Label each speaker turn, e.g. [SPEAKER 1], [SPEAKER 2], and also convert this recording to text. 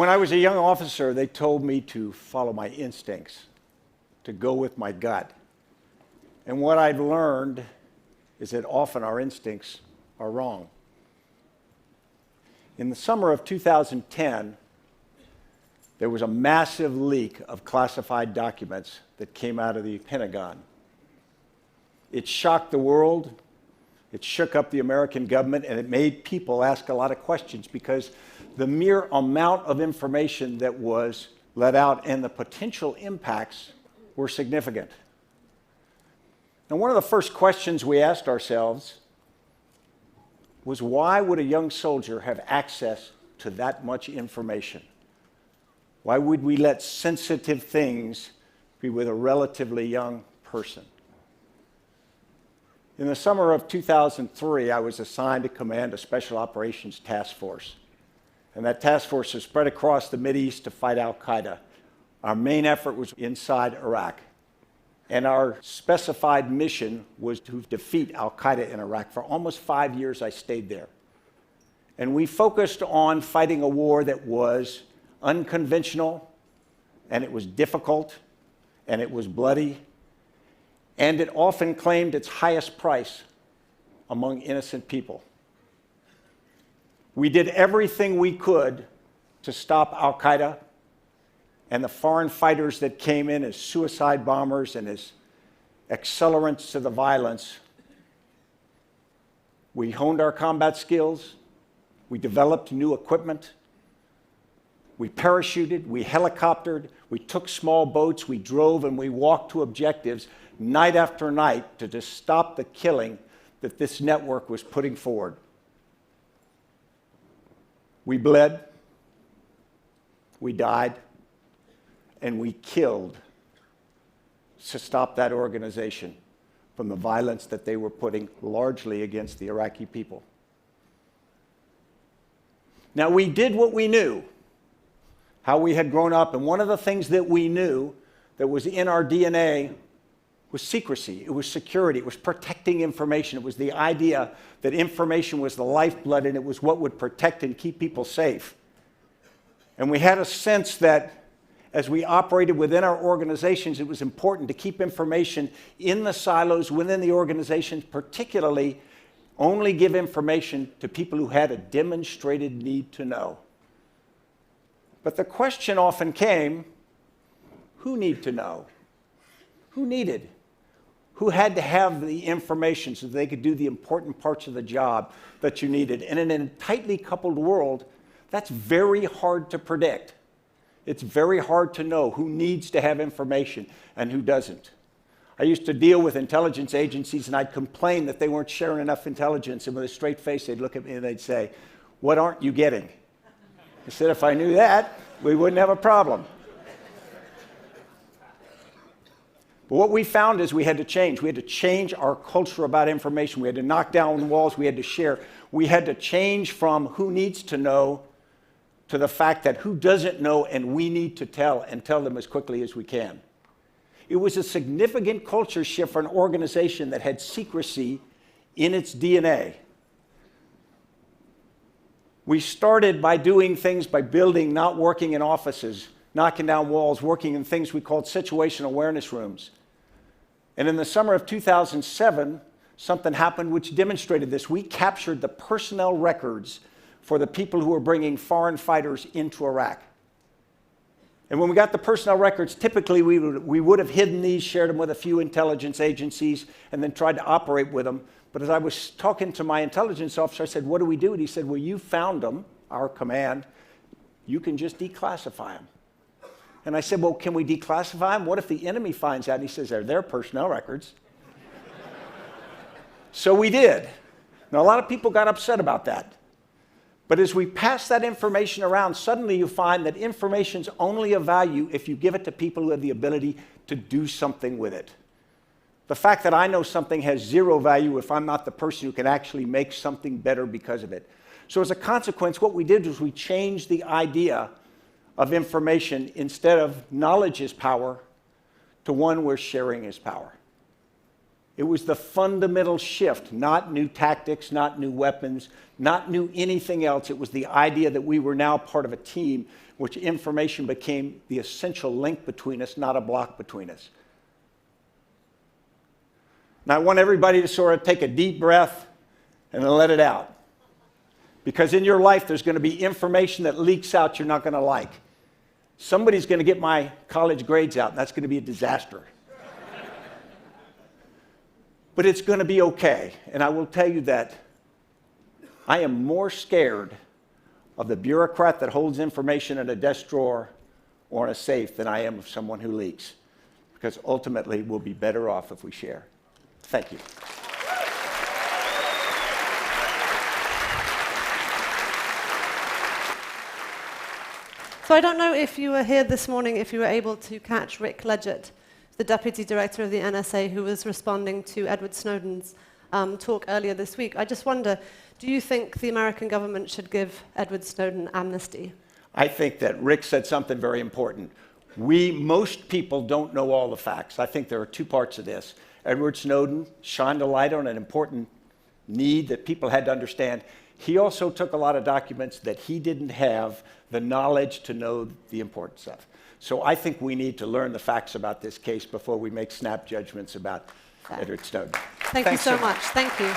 [SPEAKER 1] When I was a young officer, they told me to follow my instincts, to go with my gut. And what I've learned is that often our instincts are wrong. In the summer of 2010, there was a massive leak of classified documents that came out of the Pentagon. It shocked the world, it shook up the American government, and it made people ask a lot of questions because the mere amount of information that was let out and the potential impacts were significant. And one of the first questions we asked ourselves was, why would a young soldier have access to that much information? Why would we let sensitive things be with a relatively young person? In the summer of 2003, I was assigned to command a Special Operations Task Force. And that task force was spread across the Mideast to fight al-Qaeda. Our main effort was inside Iraq. And our specified mission was to defeat al-Qaeda in Iraq. For almost 5 years, I stayed there. And we focused on fighting a war that was unconventional, and it was difficult, and it was bloody, and it often claimed its highest price among innocent people. We did everything we could to stop al-Qaeda and the foreign fighters that came in as suicide bombers and as accelerants to the violence. We honed our combat skills. We developed new equipment. We parachuted, we helicoptered, we took small boats, we drove, and we walked to objectives night after night to just stop the killing that this network was putting forward. We bled, we died, and we killed to stop that organization from the violence that they were putting largely against the Iraqi people. Now, we did what we knew, how we had grown up, and one of the things that we knew that was in our DNA was secrecy, it was security, it was protecting information, it was the idea that information was the lifeblood and it was what would protect and keep people safe. And we had a sense that as we operated within our organizations, it was important to keep information in the silos within the organizations, particularly only give information to people who had a demonstrated need to know. But the question often came, who need to know? Who needed? Who had to have the information so they could do the important parts of the job that you needed? And in a tightly coupled world, that's very hard to predict. It's very hard to know who needs to have information and who doesn't. I used to deal with intelligence agencies, and I'd complain that they weren't sharing enough intelligence, and with a straight face, they'd look at me and they'd say, "What aren't you getting?" I said, if I knew that, we wouldn't have a problem. But what we found is we had to change. We had to change our culture about information. We had to knock down walls. We had to share. We had to change from who needs to know to the fact that who doesn't know and we need to tell, and tell them as quickly as we can. It was a significant culture shift for an organization that had secrecy in its DNA. We started by doing things by building, not working in offices, knocking down walls, working in things we called situational awareness rooms. And in the summer of 2007, something happened which demonstrated this. We captured the personnel records for the people who were bringing foreign fighters into Iraq. And when we got the personnel records, typically we would have hidden these, shared them with a few intelligence agencies, and then tried to operate with them. But as I was talking to my intelligence officer, I said, "What do we do?" And he said, "Well, you found them, our command. You can just declassify them." And I said, "Well, can we declassify them? What if the enemy finds out?" And he says, "They're their personnel records." So we did. Now, a lot of people got upset about that. But as we pass that information around, suddenly you find that information's only of value if you give it to people who have the ability to do something with it. The fact that I know something has zero value if I'm not the person who can actually make something better because of it. So as a consequence, what we did was we changed the idea of information. Instead of knowledge is power, to one where sharing is power. It was the fundamental shift, not new tactics, not new weapons, not new anything else. It was the idea that we were now part of a team, which information became the essential link between us, not a block between us. Now, I want everybody to sort of take a deep breath and then let it out. Because in your life, there's going to be information that leaks out you're not going to like. Somebody's going to get my college grades out, and that's going to be a disaster. But it's going to be okay. And I will tell you that I am more scared of the bureaucrat that holds information in a desk drawer or in a safe than I am of someone who leaks. Because ultimately, we'll be better off if we share. Thank you.
[SPEAKER 2] So I don't know if you were here this morning, if you were able to catch Rick Ledgett, the Deputy Director of the NSA, who was responding to Edward Snowden's talk earlier this week. I just wonder, do you think the American government should give Edward Snowden amnesty?
[SPEAKER 1] I think that Rick said something very important. Most people don't know all the facts. I think there are two parts of this. Edward Snowden shined a light on an important need that people had to understand. He also took a lot of documents that he didn't have the knowledge to know the important stuff. So I think we need to learn the facts about this case before we make snap judgments about Edward Snowden.
[SPEAKER 2] Thank you so much. Thank you.